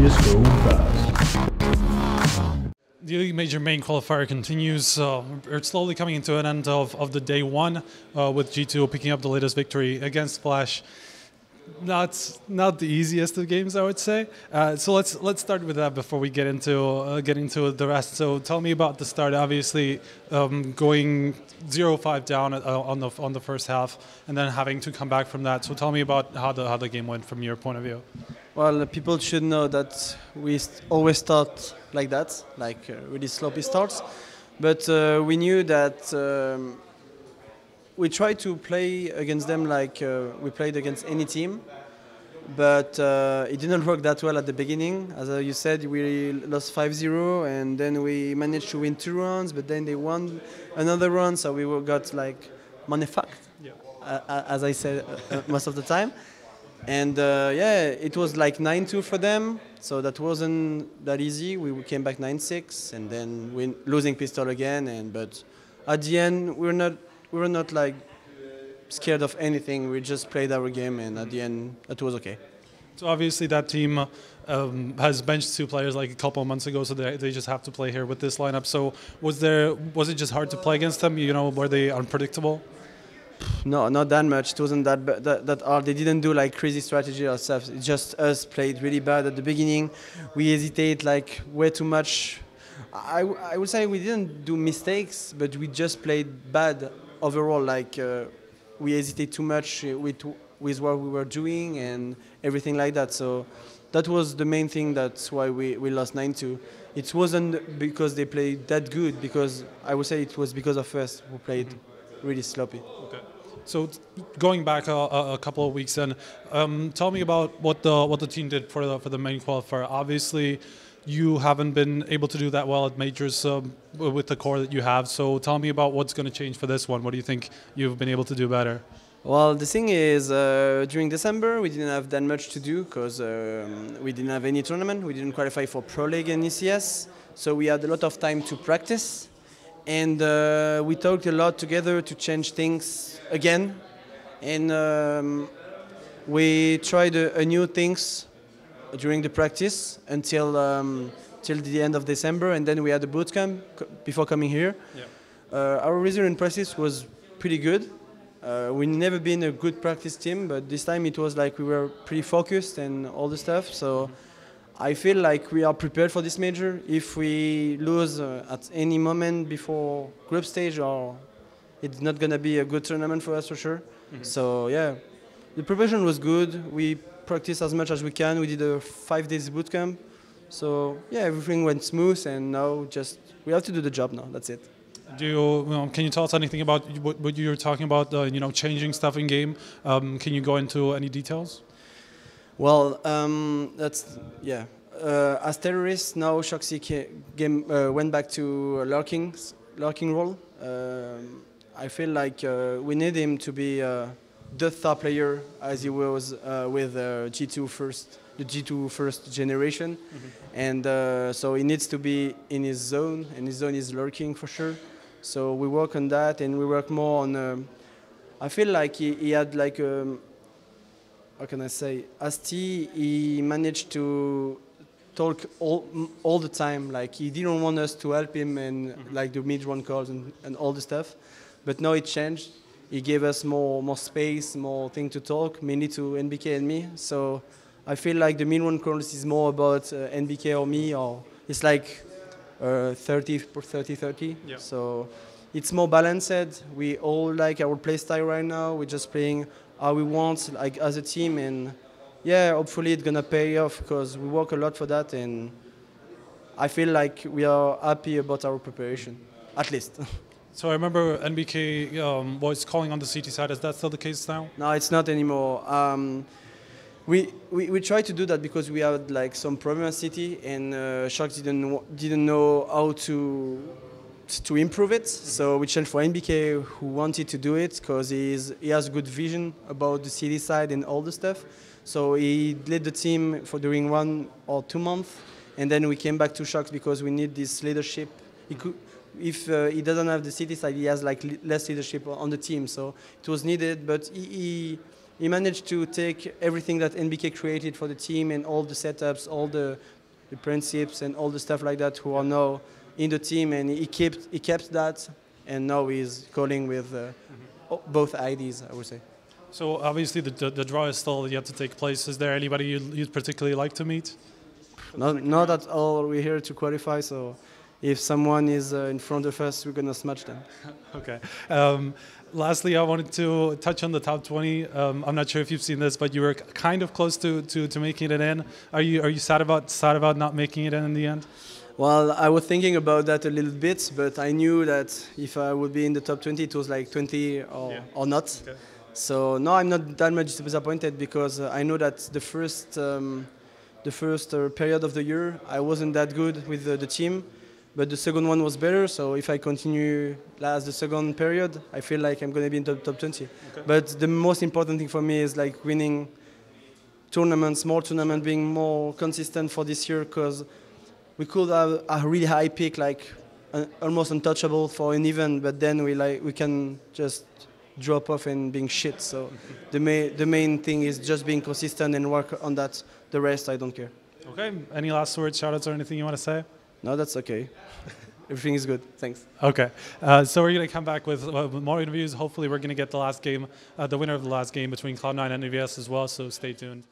serious go fast. The major main qualifier continues. We're slowly coming into an end of the day one with G2 picking up the latest victory against Flash. Not the easiest of games, I would say. So let's start with that before we get into the rest. So tell me about the start. Obviously, going 0-5 down on the first half, and then having to come back from that. So tell me about how the game went from your point of view. Well, people should know that we always start like that, like really sloppy starts. But we knew that we tried to play against them like we played against any team. But it didn't work that well at the beginning. As you said, we lost 5-0, and then we managed to win 2 rounds, but then they won another round, so we got like manufactured, as I said most of the time. And yeah, it was like 9-2 for them, so that wasn't that easy. We came back 9-6, and then losing pistol again. But at the end, we were not like scared of anything. We just played our game, and at the end, it was okay. So obviously that team has benched 2 players like a couple of months ago, so they just have to play here with this lineup. So was it just hard to play against them? You know, were they unpredictable? No, not that much. It wasn't that hard. They didn't do like crazy strategy or stuff. It's just us played really bad at the beginning. We hesitate like way too much. I would say we didn't do mistakes, but we just played bad overall. Like we hesitate too much with what we were doing and everything like that. So that was the main thing. That's why we lost 9-2. It wasn't because they played that good. Because I would say it was because of us who played really sloppy. Okay. So going back a couple of weeks, then tell me about what the team did for the main qualifier. Obviously, you haven't been able to do that well at majors with the core that you have. So tell me about what's going to change for this one. What do you think you've been able to do better? Well, the thing is, during December, we didn't have that much to do because we didn't have any tournament. We didn't qualify for Pro League and ECS, so we had a lot of time to practice. And we talked a lot together to change things again. And we tried new things during the practice until till the end of December. And then we had a boot camp before coming here. Yeah. Our result in practice was pretty good. We've never been a good practice team, but this time it was like we were pretty focused and all the stuff. So I feel like we are prepared for this major. If we lose at any moment before group stage, or it's not going to be a good tournament for us for sure. So yeah, the preparation was good. We practiced as much as we can. We did a 5 days boot camp. So yeah, everything went smooth, and now just we have to do the job now. That's it. Can you tell us anything about what you were talking about? Changing stuff in game. Can you go into any details? Well, that's yeah. As terrorists now, shox went back to lurking role. I feel like we need him to be the star player as he was with G2 first, the G2 first generation, and so he needs to be in his zone, and his zone is lurking for sure. So we work on that, and we work more on. I feel like he had like. How can I say? As T, he managed to talk all the time. Like he didn't want us to help him and like the mid-run calls and all the stuff. But now it changed. He gave us more space, more thing to talk, mainly to NBK and me. So I feel like the mid-run calls is more about NBK or me, or it's like 30-30. Yeah. So it's more balanced. We all like our play style right now. We're just playing how we want, like as a team, and yeah, hopefully it's gonna pay off because we work a lot for that, and I feel like we are happy about our preparation, at least. So I remember NBK was calling on the CT side. Is that still the case now? No, it's not anymore. We tried to do that because we had like some problem at City, and shox didn't know how to improve it. So we changed for NBK, who wanted to do it because he has good vision about the city side and all the stuff. So he led the team for during 1 or 2 months, and then we came back to shox because we need this leadership. If he doesn't have the city side, he has like less leadership on the team. So it was needed, but he managed to take everything that NBK created for the team and all the setups, all the the principles and all the stuff like that who are now in the team, and he kept that, and now he's calling with both IDs, I would say. So obviously the draw is still yet to take place. Is there anybody you'd particularly like to meet? Not at all. We're here to qualify, so if someone is in front of us, we're going to smash them. Okay. Lastly, I wanted to touch on the top 20. I'm not sure if you've seen this, but you were kind of close to making it in. Are you sad about not making it in the end? Well, I was thinking about that a little bit, but I knew that if I would be in the top 20, it was like 20 or not. Okay. So no, I'm not that much disappointed because I know that the first period of the year I wasn't that good with the team. But the second one was better, so if I continue as the second period, I feel like I'm going to be in the top 20. Okay. But the most important thing for me is like winning tournaments, more tournaments, being more consistent for this year, because we could have a really high peak, like almost untouchable for an event, but then we can just drop off and being shit. So the main thing is just being consistent and work on that. The rest, I don't care. Okay. Any last words, shoutouts, or anything you want to say? No, that's okay. Everything is good. Thanks. Okay. So we're going to come back with more interviews. Hopefully we're going to get the last game, the winner of the last game between Cloud9 and EVS as well, so stay tuned.